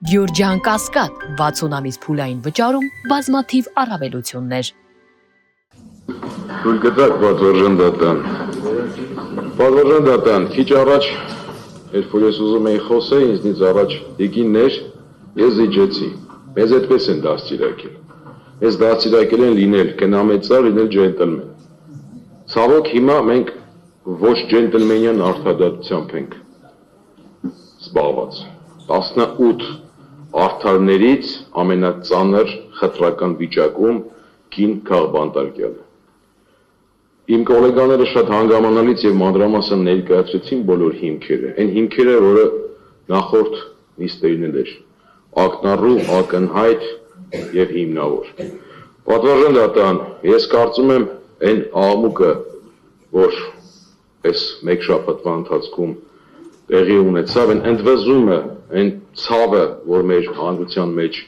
Գյուրջան Կասկադ 60 ամիս փուլային վճարում բազմաթիվ առավելություններ։ Թույլ կտակ պատվարժան դատան։ Պատվարժան դատան, քիչ առաջ, երբ որ ես ուզում էի խոսել, ինձնից առաջ եկիններ, ես զիջեցի։ Մեզ այդպես են դաստիարակել։ Մեզ դաստիարակել են լինել կնամեծար, լինել ջենտլմեն։ Ցավոք հիմա մենք ոչ ջենտլմենյան արդարադատությամբ ենք զբաղված։ 18 արդարներից ամենածանր խտրական վիճակում կին քաղբանտարկյալը։ Իմ կոլեգաները շատ հանգամանալից եւ մանրամասն ներկայացրեցին բոլոր հիմքերը, այն հիմքերը, որը նախորդ նիստերին էր ակնառու, ակնհայտ եւ հիմնավոր։ Պատվարժան դատան, ես կարծում եմ այն աղմուկը, որ այս մեկ շաբաթվա ընթացքում տեղի ունեցավ, այն ընդվզումը, այն ցավը, որ մեր հանրության մեջ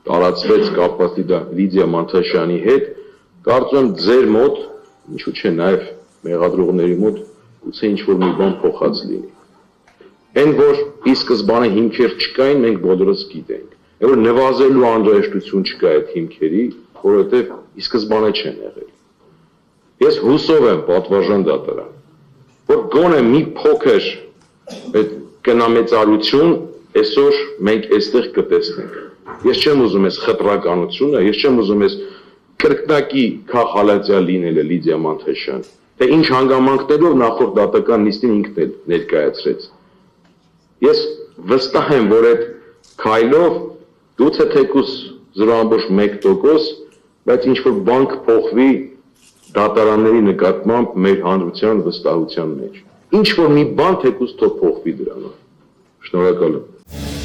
տարածվեց կապված Լիդիա Մանթաշյանի հետ, կարծում եմ ձեր մոտ, ինչու՞ չէ նաև մեղադրողների մոտ, գուցե ինչ-որ մի բան փոխած լինի։ Այն, որ ի սկզբանե հիմքեր չկային, մենք բոլորս գիտենք։ Այն, որ նվազելու անհրաժեշտություն չկա այդ հիմքերի, որովհետև ի սկզբանե չեն եղել։ Ես հուսով եմ, պատվարժան դատարան, որ գոնե մի փոքր այդ կնամեծարություն այսօր մենք այստեղ կտեսնենք։ Ես չեմ ուզում այս խտրականությունը, ես չեմ ուզում այս կրկնակի քաղաքալացիա լինելը Լիդիա Մանթաշյան, թե ինչ հանգամանքներով նախորդ դատական նիստին ինքն էլ ներկայացրեց։ Ես վստահ եմ, որ այդ քայլով գուցե թեկուզ 0.1%, բայց ինչ-որ բան կփոխվի դատարանների նկատմամբ մեր հանրության վստահության մեջ։ Ինչ-որ մի բան թեկուզ թող փոխվի դրանով։ Շնորհակալ եմ։